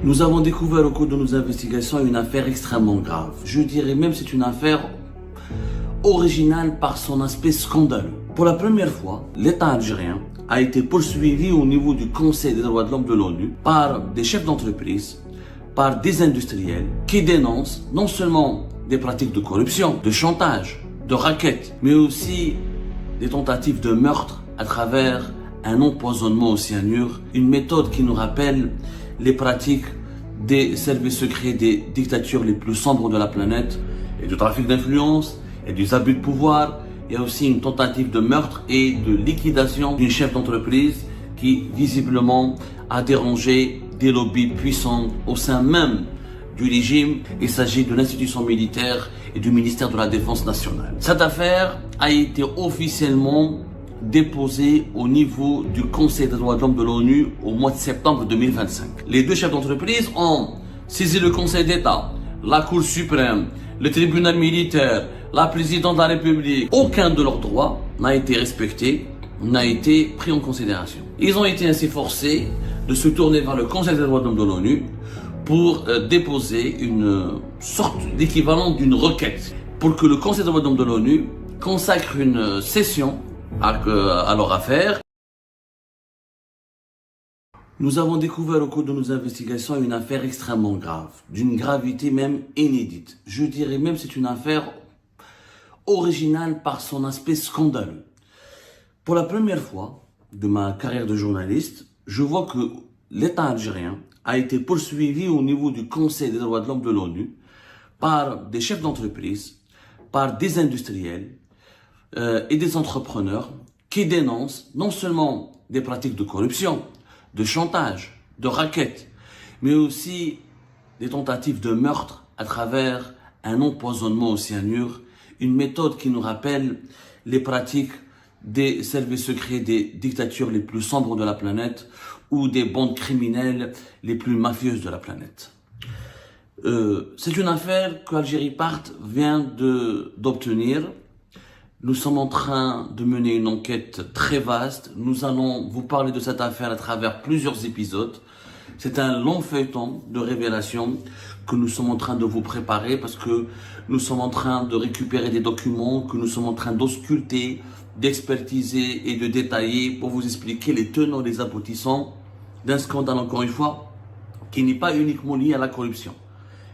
Nous avons découvert au cours de nos investigations une affaire extrêmement grave. Je dirais même que c'est une affaire originale par son aspect scandaleux. Pour la première fois, l'État algérien a été poursuivi au niveau du Conseil des droits de l'homme de l'ONU par des chefs d'entreprise, par des industriels qui dénoncent non seulement des pratiques de corruption, de chantage, de racket, mais aussi des tentatives de meurtre à travers un empoisonnement au cyanure, une méthode qui nous rappelle les pratiques des services secrets des dictatures les plus sombres de la planète, et du trafic d'influence, et des abus de pouvoir. Il y a aussi une tentative de meurtre et de liquidation d'une chef d'entreprise qui visiblement a dérangé des lobbies puissants au sein même du régime. Il s'agit de l'institution militaire et du ministère de la Défense nationale. Cette affaire a été officiellement déposée au niveau du Conseil des droits de l'homme de l'ONU au mois de septembre 2025. Les deux chefs d'entreprise ont saisi le Conseil d'État, la Cour suprême, le tribunal militaire, la présidente de la République. Aucun de leurs droits n'a été respecté, n'a été pris en considération. Ils ont été ainsi forcés de se tourner vers le Conseil des droits de l'homme de l'ONU pour déposer une sorte d'équivalent d'une requête pour que le Conseil des droits de l'homme de l'ONU consacre une session à leur affaire. Nous avons découvert au cours de nos investigations une affaire extrêmement grave, d'une gravité même inédite. Je dirais même que c'est une affaire originale par son aspect scandaleux. Pour la première fois de ma carrière de journaliste, je vois que l'État algérien a été poursuivi au niveau du Conseil des droits de l'homme de l'ONU par des chefs d'entreprise, par des industriels et des entrepreneurs qui dénoncent non seulement des pratiques de corruption, de chantage, de racket, mais aussi des tentatives de meurtre à travers un empoisonnement au cyanure, une méthode qui nous rappelle les pratiques des services secrets des dictatures les plus sombres de la planète ou des bandes criminelles les plus mafieuses de la planète. C'est une affaire que Algérie Part vient d'obtenir. Nous sommes en train de mener une enquête très vaste. Nous allons vous parler de cette affaire à travers plusieurs épisodes. C'est un long feuilleton de révélation que nous sommes en train de vous préparer parce que nous sommes en train de récupérer des documents, que nous sommes en train d'ausculter, d'expertiser et de détailler pour vous expliquer les tenants et les aboutissants d'un scandale, encore une fois, qui n'est pas uniquement lié à la corruption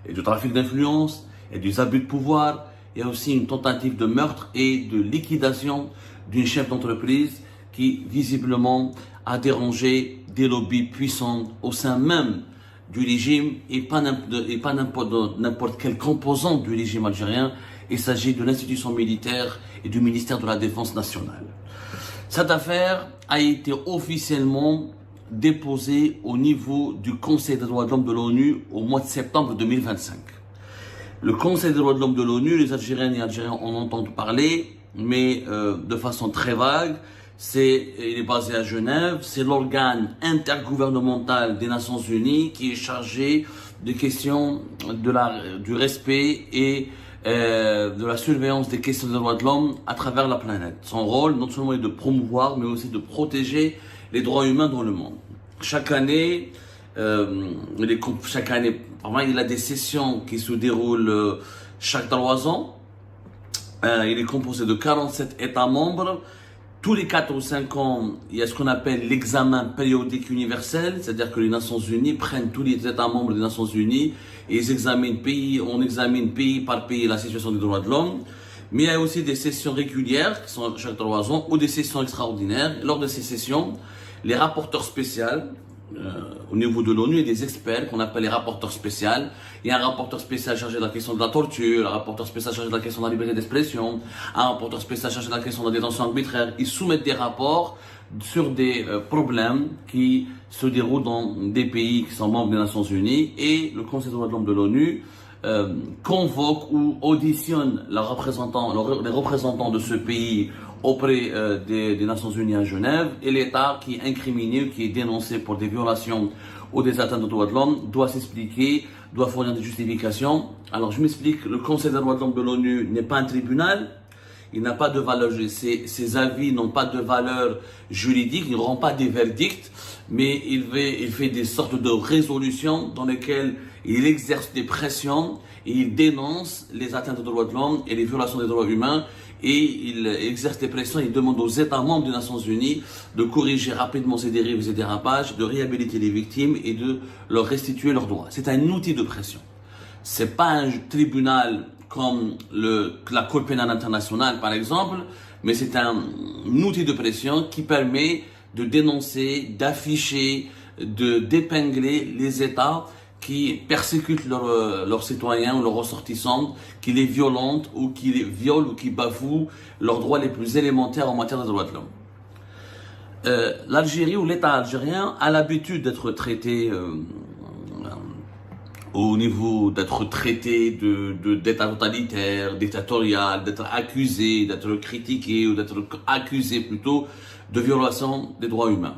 et du trafic d'influence et des abus de pouvoir. Il y a aussi une tentative de meurtre et de liquidation d'une chef d'entreprise qui visiblement a dérangé des lobbies puissants au sein même du régime et pas n'importe quelle composante du régime algérien. Il s'agit de l'institution militaire et du ministère de la Défense nationale. Cette affaire a été officiellement déposée au niveau du Conseil des droits de l'homme de l'ONU au mois de septembre 2025. Le Conseil des droits de l'homme de l'ONU, les Algériennes et Algériens en entendent parler, mais de façon très vague. Il est basé à Genève, c'est l'organe intergouvernemental des Nations Unies qui est chargé des questions du respect et de la surveillance des questions des droits de l'homme à travers la planète. Son rôle, non seulement est de promouvoir, mais aussi de protéger les droits humains dans le monde. Chaque année, il a des sessions qui se déroulent chaque 3 ans. Il est composé de 47 États membres. Tous les 4 ou 5 ans, il y a ce qu'on appelle l'examen périodique universel, c'est-à-dire que les Nations Unies prennent tous les États membres des Nations Unies et on examine pays par pays la situation des droits de l'homme. Mais il y a aussi des sessions régulières qui sont chaque 3 ans ou des sessions extraordinaires. Lors de ces sessions, les rapporteurs spéciaux au niveau de l'ONU et des experts qu'on appelle les rapporteurs spéciaux. Il y a un rapporteur spécial chargé de la question de la torture, un rapporteur spécial chargé de la question de la liberté d'expression, un rapporteur spécial chargé de la question de la détention arbitraire. Ils soumettent des rapports sur des problèmes qui se déroulent dans des pays qui sont membres des Nations Unies et le Conseil des droits de l'homme de l'ONU convoque ou auditionne les représentants de ce pays auprès des Nations Unies à Genève, et l'État qui est incriminé, qui est dénoncé pour des violations ou des atteintes aux droits de l'homme doit s'expliquer, doit fournir des justifications. Alors je m'explique, le Conseil des droits de l'homme de l'ONU n'est pas un tribunal, il n'a pas de valeur, ses avis n'ont pas de valeur juridique, il ne rend pas des verdicts, mais il fait des sortes de résolutions dans lesquelles il exerce des pressions et il dénonce les atteintes aux droits de l'homme et les violations des droits humains, et il exerce des pressions, il demande aux États membres des Nations Unies de corriger rapidement ces dérives et dérapages, de réhabiliter les victimes et de leur restituer leurs droits. C'est un outil de pression. C'est pas un tribunal comme la Cour pénale internationale par exemple, mais c'est un outil de pression qui permet de dénoncer, d'afficher, d'épingler les États qui persécutent leurs citoyens ou leurs ressortissants, qui les violentent ou qui les violent ou qui bafouent leurs droits les plus élémentaires en matière de droits de l'homme. L'Algérie ou l'État algérien a l'habitude d'être traité au niveau d'être traité d'État totalitaire, dictatorial, d'être accusé, d'être critiqué ou d'être accusé plutôt de violation des droits humains.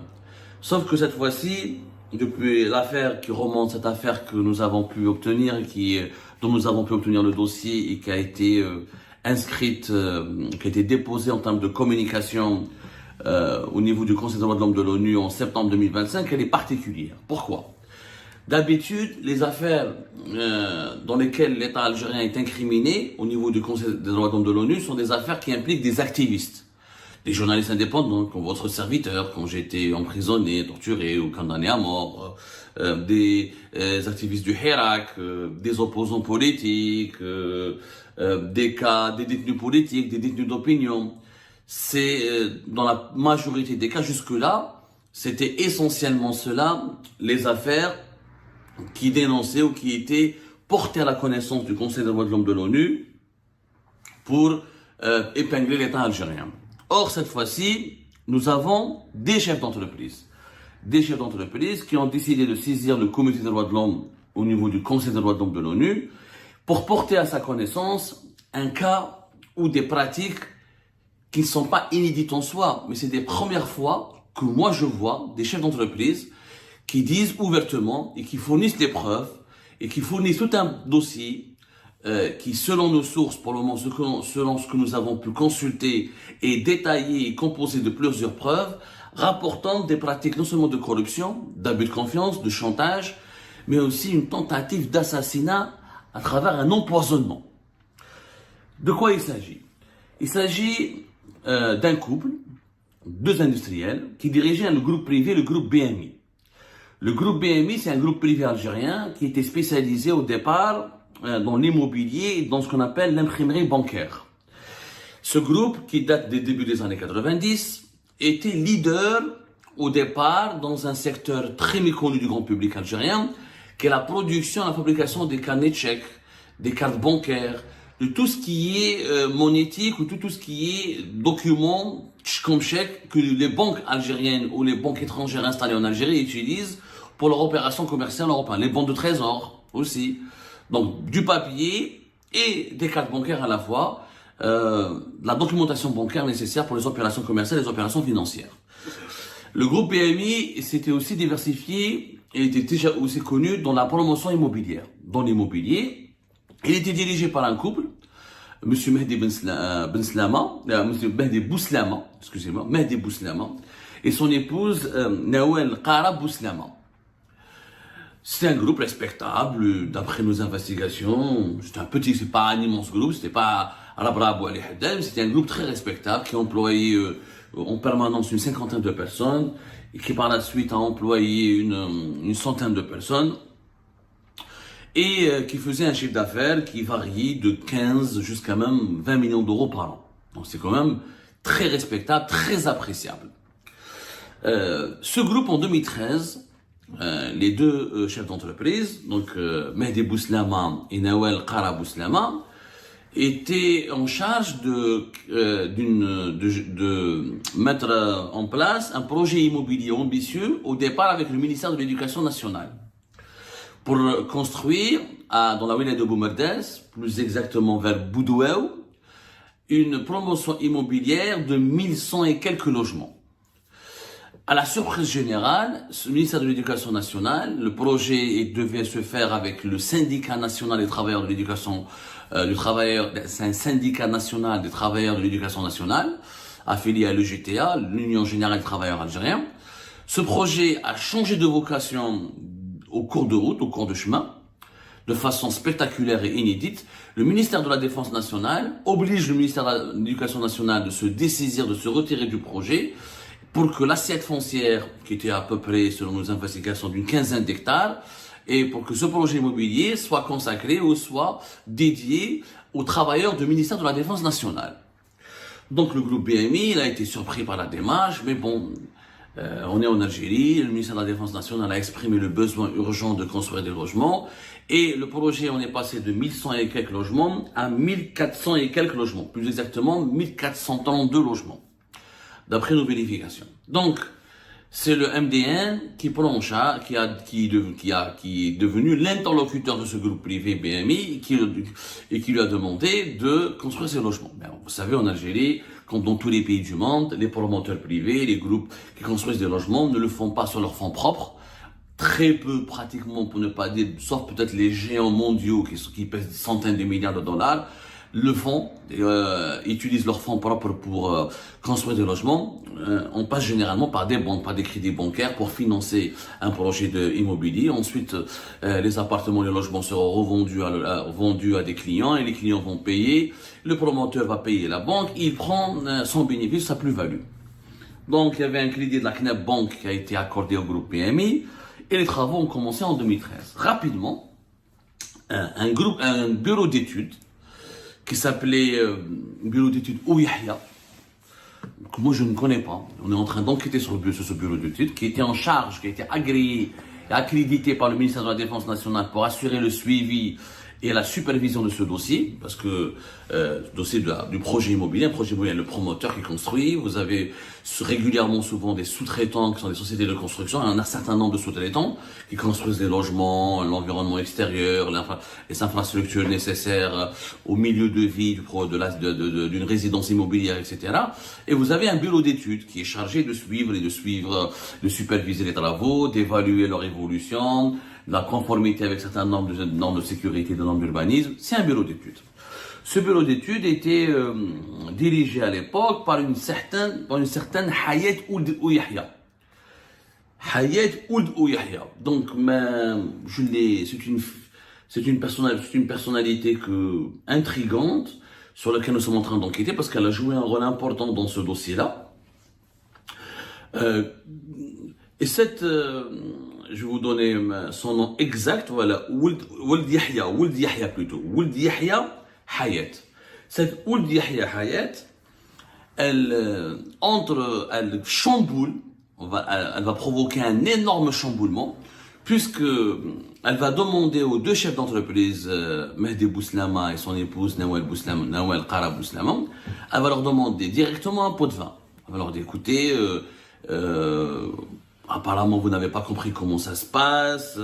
Sauf que cette fois-ci, depuis l'affaire qui remonte, cette affaire que nous avons pu obtenir, dont nous avons pu obtenir le dossier et qui a été inscrite, qui a été déposée en termes de communication au niveau du Conseil des droits de l'homme de l'ONU en septembre 2025, elle est particulière. Pourquoi ? D'habitude, les affaires dans lesquelles l'État algérien est incriminé au niveau du Conseil des droits de l'homme de l'ONU sont des affaires qui impliquent des activistes, des journalistes indépendants, comme votre serviteur, quand j'ai été emprisonné, torturé ou condamné à mort, des activistes du Hirak, des opposants politiques, des détenus politiques, des détenus d'opinion. C'est dans la majorité des cas jusque-là, c'était essentiellement cela, les affaires qui dénonçaient ou qui étaient portées à la connaissance du Conseil des droits de l'homme de l'ONU pour épingler l'État algérien. Or, cette fois-ci, nous avons des chefs d'entreprise. Des chefs d'entreprise qui ont décidé de saisir le Comité des droits de l'homme au niveau du Conseil des droits de l'homme de l'ONU pour porter à sa connaissance un cas ou des pratiques qui ne sont pas inédites en soi, mais c'est des premières fois que moi je vois des chefs d'entreprise qui disent ouvertement et qui fournissent des preuves et qui fournissent tout un dossier qui, selon nos sources, pour le moment, selon ce que nous avons pu consulter, est détaillé et composé de plusieurs preuves, rapportant des pratiques non seulement de corruption, d'abus de confiance, de chantage, mais aussi une tentative d'assassinat à travers un empoisonnement. De quoi il s'agit ? Il s'agit d'un couple, deux industriels, qui dirigeaient le groupe privé, le groupe BMI. Le groupe BMI, c'est un groupe privé algérien qui était spécialisé au départ dans l'immobilier et dans ce qu'on appelle l'imprimerie bancaire. Ce groupe, qui date des débuts des années 90, était leader au départ dans un secteur très méconnu du grand public algérien, qui est la production et la fabrication des carnets de chèques, des cartes bancaires, de tout ce qui est monétique ou tout ce qui est document comme chèque que les banques algériennes ou les banques étrangères installées en Algérie utilisent pour leurs opérations commerciales européennes. Les bons de trésor aussi. Donc du papier et des cartes bancaires à la fois, la documentation bancaire nécessaire pour les opérations commerciales et les opérations financières. Le groupe PMI s'était aussi diversifié et était déjà aussi connu dans la promotion immobilière. Dans l'immobilier, il était dirigé par un couple, Monsieur Mehdi Bouslama, excusez-moi, Mehdi Bouslama, et son épouse Nawel Qara Bouslama. C'est un groupe respectable, d'après nos investigations. C'est pas un immense groupe, c'était pas Al-Abrab ou Al-Haddam, c'était un groupe très respectable qui employait en permanence une cinquantaine de personnes et qui par la suite a employé une centaine de personnes et qui faisait un chiffre d'affaires qui variait de 15 jusqu'à même 20 millions d'euros par an. Donc c'est quand même très respectable, très appréciable. Ce groupe en 2013, les deux chefs d'entreprise, donc Mehdi Bouslama et Nawel Qara Bouslama, étaient en charge de mettre en place un projet immobilier ambitieux au départ avec le ministère de l'Éducation nationale pour construire dans la wilaya de Boumerdès, plus exactement vers Boudouaou, une promotion immobilière de 1100 et quelques logements. À la surprise générale, le ministère de l'Éducation nationale, le projet devait se faire avec le syndicat national des travailleurs de l'éducation, c'est un syndicat national des travailleurs de l'éducation nationale, affilié à l'EGTA, l'Union Générale des Travailleurs Algériens. Ce projet a changé de vocation au cours de route, au cours de chemin, de façon spectaculaire et inédite. Le ministère de la Défense nationale oblige le ministère de l'Éducation nationale de se dessaisir, de se retirer du projet, pour que l'assiette foncière, qui était à peu près, selon nos investigations, d'une quinzaine d'hectares, et pour que ce projet immobilier soit consacré ou soit dédié aux travailleurs du ministère de la Défense nationale. Donc le groupe BMI, il a été surpris par la démarche, mais bon, on est en Algérie, le ministère de la Défense nationale a exprimé le besoin urgent de construire des logements, et le projet, on est passé de 1100 et quelques logements à 1400 et quelques logements, plus exactement 1432 logements, d'après nos vérifications. Donc, c'est le MDN qui est devenu l'interlocuteur de ce groupe privé BMI et qui lui a demandé de construire ces logements. Ben, vous savez, en Algérie, comme dans tous les pays du monde, les promoteurs privés, les groupes qui construisent des logements ne le font pas sur leurs fonds propres. Très peu, pratiquement, pour ne pas dire, sauf peut-être les géants mondiaux qui pèsent des centaines de milliards de dollars, le font, utilisent leurs fonds propres pour construire des logements. On passe généralement par des banques, par des crédits bancaires pour financer un projet immobilier. Ensuite, les appartements, les logements seront vendus à des clients et les clients vont payer. Le promoteur va payer la banque, il prend son bénéfice, sa plus-value. Donc, il y avait un crédit de la CNEP Bank qui a été accordé au groupe PMI et les travaux ont commencé en 2013. Rapidement, un bureau d'études qui s'appelait Bureau d'études Ouyahia, que moi je ne connais pas. On est en train d'enquêter sur ce bureau d'études, qui était en charge, qui a été agréé et accrédité par le ministère de la Défense nationale pour assurer le suivi et la supervision de ce dossier, parce que dossier du projet immobilier, le promoteur qui construit, vous avez régulièrement souvent des sous-traitants qui sont des sociétés de construction, il y en a un certain nombre de sous-traitants qui construisent des logements, l'environnement extérieur, les infrastructures nécessaires au milieu de vie d'une résidence immobilière, etc. Et vous avez un bureau d'études qui est chargé de suivre, de superviser les travaux, d'évaluer leur évolution, la conformité avec certains normes de sécurité, de normes d'urbanisme. C'est un bureau d'études. Ce bureau d'études était dirigé à l'époque par une certaine Hayat Ould Ouyahia. Hayat Ould Ouyahia. Donc, c'est une personnalité intrigante sur laquelle nous sommes en train d'enquêter parce qu'elle a joué un rôle important dans ce dossier-là. Et je vais vous donner son nom exact, voilà, Ould Yahya plutôt, Ould Yahya Hayat. Cette Ould Yahya Hayat, elle chamboule, elle va provoquer un énorme chamboulement, puisque elle va demander aux deux chefs d'entreprise, Mehdi Bouslama et son épouse Nawel Qara Bouslama, elle va leur demander directement un pot de vin. Elle va leur dire, écoutez, apparemment, vous n'avez pas compris comment ça se passe.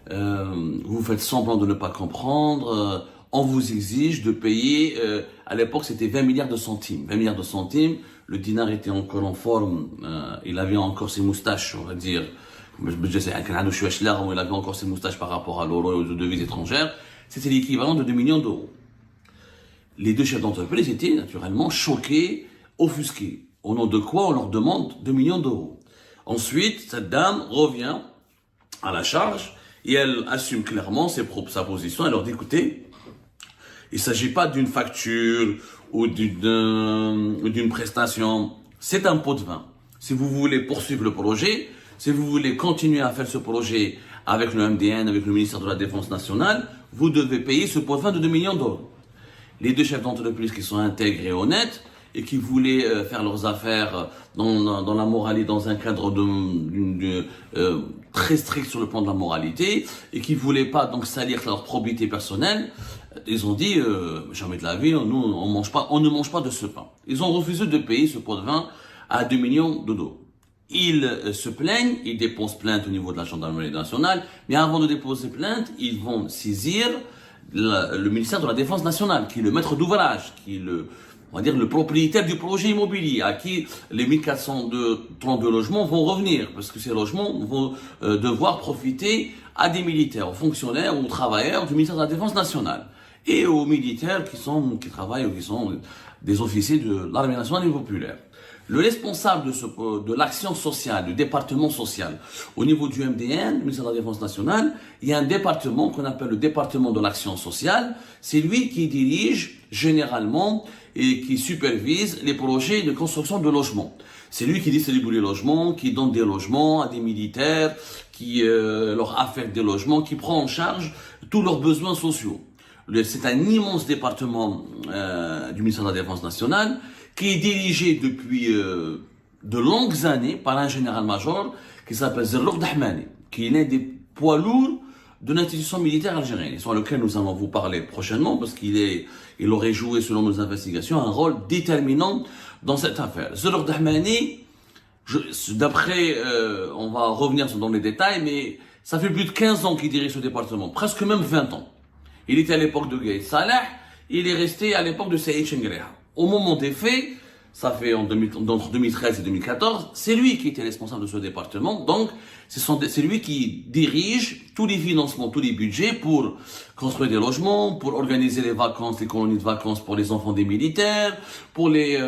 Vous faites semblant de ne pas comprendre. On vous exige de payer. À l'époque, c'était 20 milliards de centimes. 20 milliards de centimes. Le dinar était encore en forme. Il avait encore ses moustaches, on va dire. Il avait encore ses moustaches par rapport à l'euro et aux devises étrangères. C'était l'équivalent de 2 millions d'euros. Les deux chefs d'entreprise étaient naturellement choqués, offusqués. Au nom de quoi on leur demande 2 millions d'euros. Ensuite, cette dame revient à la charge et elle assume clairement sa position. Elle leur dit, écoutez, il ne s'agit pas d'une facture ou d'une prestation, c'est un pot de vin. Si vous voulez poursuivre le projet, si vous voulez continuer à faire ce projet avec le MDN, avec le ministère de la Défense nationale, vous devez payer ce pot de vin de 2 millions d'euros. Les deux chefs d'entreprise qui sont intègres et honnêtes, et qui voulaient faire leurs affaires dans la moralité, dans un cadre très strict sur le plan de la moralité, et qui voulaient pas donc salir leur probité personnelle, ils ont dit jamais de la vie, nous on ne mange pas de ce pain. Ils ont refusé de payer ce pot de vin à 2 millions d'euros. Ils se plaignent, ils déposent plainte au niveau de la gendarmerie nationale, mais avant de déposer plainte, ils vont saisir le ministère de la Défense nationale, qui est le maître d'ouvrage, qui est on va dire le propriétaire du projet immobilier, à qui les 1432 logements vont revenir, parce que ces logements vont devoir profiter à des militaires, aux fonctionnaires, aux travailleurs du ministère de la Défense nationale, et aux militaires qui travaillent ou qui sont des officiers de l'armée nationale et populaire. Le responsable de l'action sociale, du département social, au niveau du MDN, le ministère de la Défense nationale, il y a un département qu'on appelle le département de l'action sociale. C'est lui qui dirige généralement et qui supervise les projets de construction de logements. C'est lui qui distribue les logements, qui donne des logements à des militaires, qui leur affecte des logements, qui prend en charge tous leurs besoins sociaux. C'est un immense département du ministère de la Défense nationale qui est dirigé depuis de longues années par un général-major qui s'appelle Zerrouk Dahmani, qui est l'un des poids lourds de l'institution militaire algérienne, sur lequel nous allons vous parler prochainement, parce il aurait joué, selon nos investigations, un rôle déterminant dans cette affaire. Zerrouk Dahmani, on va revenir dans les détails, mais ça fait plus de 15 ans qu'il dirige ce département, presque même 20 ans. Il était à l'époque de Gaïd Salah, il est resté à l'époque de Saïd Chengreha. Au moment des faits, ça fait entre 2013 et 2014, c'est lui qui était responsable de ce département. Donc, c'est lui qui dirige tous les financements, tous les budgets pour construire des logements, pour organiser les vacances, les colonies de vacances pour les enfants des militaires, pour les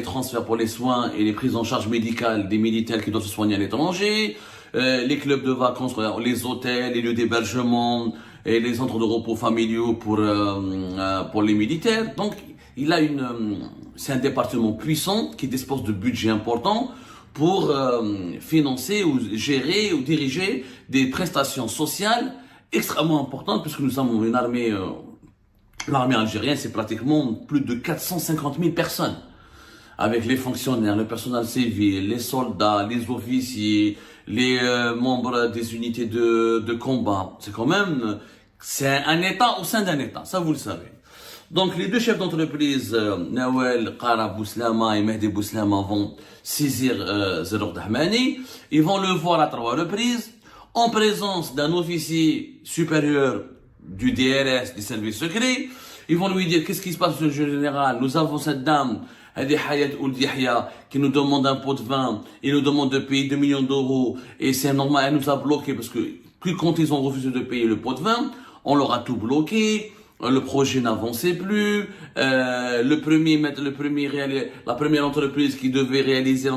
transferts pour les soins et les prises en charge médicales des militaires qui doivent se soigner à l'étranger, les clubs de vacances, les hôtels, les lieux d'hébergement et les centres de repos familiaux pour les militaires. Donc, c'est un département puissant qui dispose de budgets importants pour financer ou gérer ou diriger des prestations sociales extrêmement importantes, puisque nous avons une armée, l'armée algérienne, c'est pratiquement plus de 450 000 personnes, avec les fonctionnaires, le personnel civil, les soldats, les officiers, les membres des unités de combat. C'est un État au sein d'un État, ça vous le savez. Donc les deux chefs d'entreprise, Nawel Qara Bouslama et Mehdi Bouslama, vont saisir Zerrouk Dahmani. Ils vont le voir à 3 reprises, en présence d'un officier supérieur du DRS, des services secrets. Ils vont lui dire: qu'est-ce qui se passe, monsieur le général? Nous avons cette dame, Hadi Hayat Ould Yahya, qui nous demande un pot de vin, et nous demande de payer 2 millions d'euros, et c'est normal, elle nous a bloqué, parce que quand ils ont refusé de payer le pot de vin, on leur a tout bloqué. Le projet n'avançait plus. La première entreprise qui devait réaliser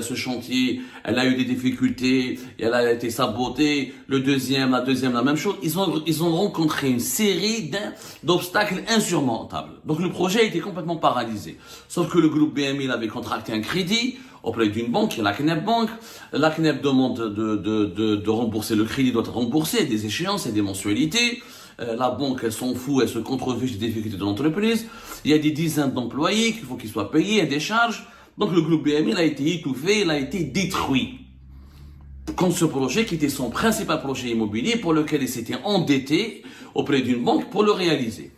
ce chantier, elle a eu des difficultés, elle a été sabotée. La deuxième, la même chose. Ils ont rencontré une série d'obstacles insurmontables. Donc le projet a été complètement paralysé. Sauf que le groupe BMI avait contracté un crédit auprès d'une banque, la CNEP Bank. La CNEP demande de rembourser le crédit, doit être remboursé, des échéances et des mensualités. La banque, elle s'en fout, elle se contrefiche des difficultés de l'entreprise. Il y a des dizaines d'employés qu'il faut qu'ils soient payés, il y a des charges. Donc le groupe BMI, il a été étouffé, il a été détruit. Contre ce projet qui était son principal projet immobilier pour lequel il s'était endetté auprès d'une banque pour le réaliser.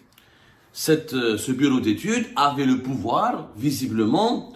Ce bureau d'études avait le pouvoir, visiblement,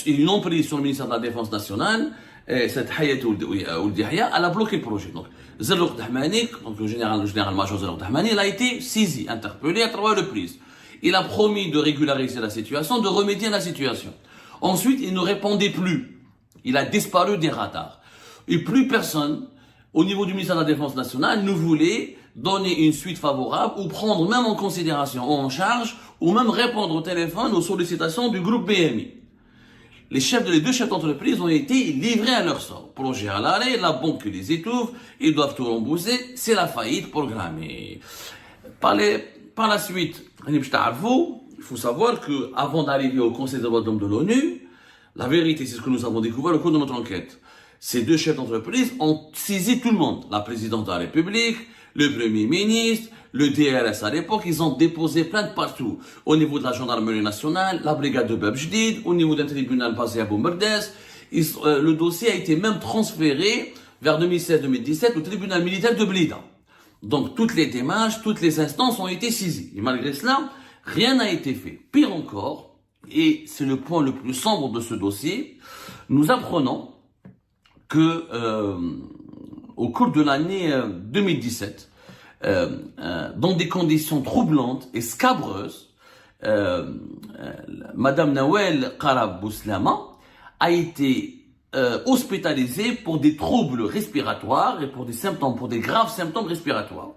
ils l'ont pris sur le ministère de la Défense nationale, cette Hayat Ould Yahya, elle a bloqué le projet. Donc, Zerrouk Dahmani, donc le général-major Zerrouk Dahmani, il a été saisi, interpellé à 3 reprises. Il a promis de régulariser la situation, de remédier à la situation. Ensuite, il ne répondait plus. Il a disparu des radars. Et plus personne, au niveau du ministère de la Défense nationale, ne voulait donner une suite favorable ou prendre même en considération, en charge, ou même répondre au téléphone aux sollicitations du groupe BMI. Les deux chefs d'entreprise ont été livrés à leur sort. Projet à l'arrêt, la banque les étouffe, ils doivent tout rembourser, c'est la faillite programmée. Par la suite, il faut savoir que avant d'arriver au Conseil des droits de l'homme de l'ONU, la vérité, c'est ce que nous avons découvert au cours de notre enquête. Ces deux chefs d'entreprise ont saisi tout le monde. La présidente de la République, le Premier ministre, le DRS à l'époque, ils ont déposé plainte partout. Au niveau de la gendarmerie nationale, la brigade de Bab Jdid, au niveau d'un tribunal basé à Boumerdès. Le dossier a été même transféré vers 2016-2017 au tribunal militaire de Blida. Donc toutes les démarches, toutes les instances ont été saisies. Et malgré cela, rien n'a été fait. Pire encore, et c'est le point le plus sombre de ce dossier, nous apprenons que au cours de l'année 2017, dans des conditions troublantes et scabreuses, Madame Nawel Qarab Bouslama a été hospitalisée pour des troubles respiratoires et pour des graves symptômes respiratoires.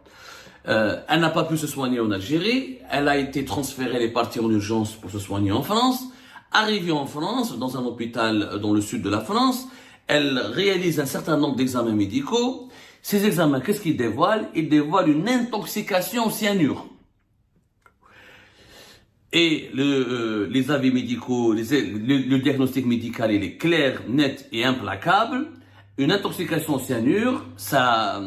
Elle n'a pas pu se soigner en Algérie, elle a été transférée, elle est partie en urgence pour se soigner en France. Arrivée en France, dans un hôpital dans le sud de la France, elle réalise un certain nombre d'examens médicaux. Ces examens, qu'est-ce qu'ils dévoilent? Ils dévoilent une intoxication au cyanure. Et les avis médicaux, le diagnostic médical, il est clair, net et implacable. Une intoxication au cyanure, ça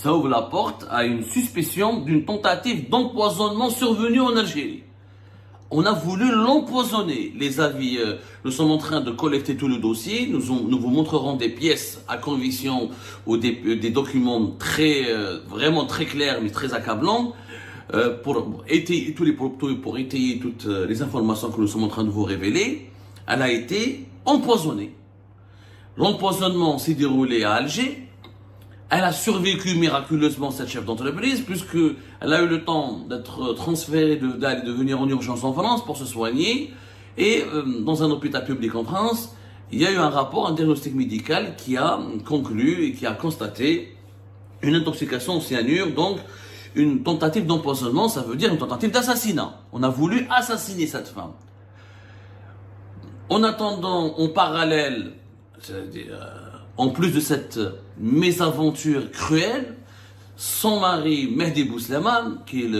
ouvre la porte à une suspicion d'une tentative d'empoisonnement survenue en Algérie. On a voulu l'empoisonner. Les avis, nous sommes en train de collecter tout le dossier. Nous vous montrerons des pièces à conviction ou des documents vraiment très clairs mais très accablants pour étayer toutes les informations que nous sommes en train de vous révéler. Elle a été empoisonnée. L'empoisonnement s'est déroulé à Alger. Elle a survécu miraculeusement, cette chef d'entreprise, puisqu'elle a eu le temps d'être transférée, de venir en urgence en France pour se soigner. Et dans un hôpital public en France, il y a eu un rapport, un diagnostic médical qui a conclu et qui a constaté une intoxication au cyanure, donc une tentative d'empoisonnement, ça veut dire une tentative d'assassinat. On a voulu assassiner cette femme. En attendant, en parallèle, c'est-à-dire, en plus de cette mésaventure cruelle, son mari Mehdi Bouslama, qui est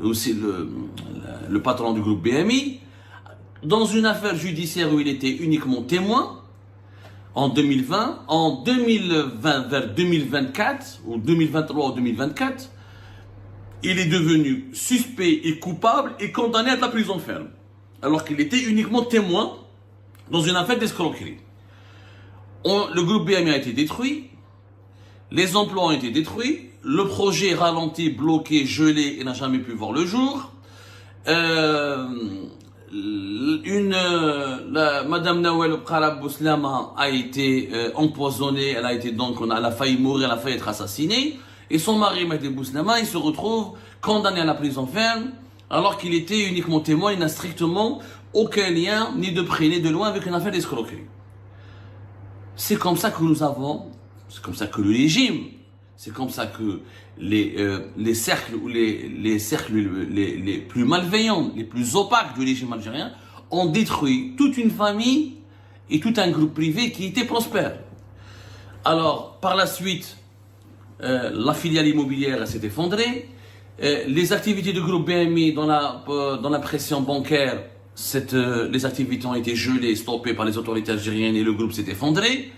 aussi le patron du groupe BMI, dans une affaire judiciaire où il était uniquement témoin, en 2020, vers 2024, ou 2023 ou 2024, il est devenu suspect et coupable et condamné à de la prison ferme, alors qu'il était uniquement témoin dans une affaire d'escroquerie. Le groupe BMI a été détruit, les emplois ont été détruits, le projet ralenti, bloqué, gelé et n'a jamais pu voir le jour. Madame Nawel Qarab Bouslama a été empoisonnée, elle a failli mourir, elle a failli être assassinée. Et son mari, Mehdi Bouslama, il se retrouve condamné à la prison ferme, alors qu'il était uniquement témoin, il n'a strictement aucun lien, ni de près ni de loin, avec une affaire d'escroquerie. C'est comme ça que c'est comme ça que le régime, c'est comme ça que les cercles les plus malveillants, les plus opaques du régime algérien ont détruit toute une famille et tout un groupe privé qui était prospère. Alors, par la suite, la filiale immobilière s'est effondrée, les activités du groupe BMI dans la pression bancaire, les activités ont été gelées, stoppées par les autorités algériennes et le groupe s'est effondré.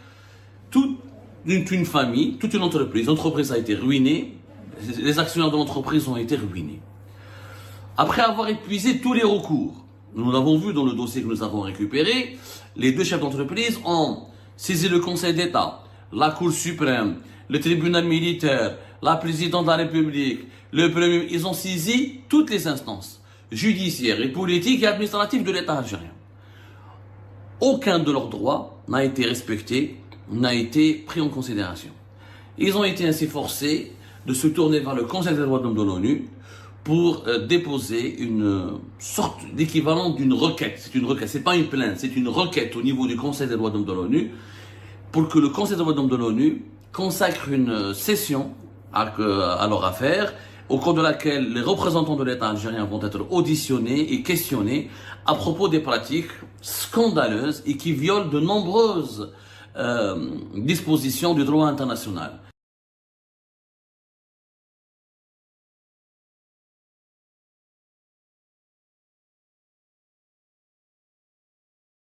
Toute une famille, toute une entreprise, l'entreprise a été ruinée, les actionnaires de l'entreprise ont été ruinés. Après avoir épuisé tous les recours, nous l'avons vu dans le dossier que nous avons récupéré, les deux chefs d'entreprise ont saisi le Conseil d'État, la Cour suprême, le tribunal militaire, la présidente de la République, le premier, ils ont saisi toutes les instances judiciaires et politiques et administratives de l'État algérien. Aucun de leurs droits n'a été respecté, n'a été pris en considération. Ils ont été ainsi forcés de se tourner vers le Conseil des droits de l'homme de l'ONU pour déposer une sorte d'équivalent d'une requête. C'est une requête, c'est pas une plainte, c'est une requête au niveau du Conseil des droits de l'homme de l'ONU pour que le Conseil des droits de l'homme de l'ONU consacre une session à leur affaire, au cours de laquelle les représentants de l'État algérien vont être auditionnés et questionnés à propos des pratiques scandaleuses et qui violent de nombreuses dispositions du droit international.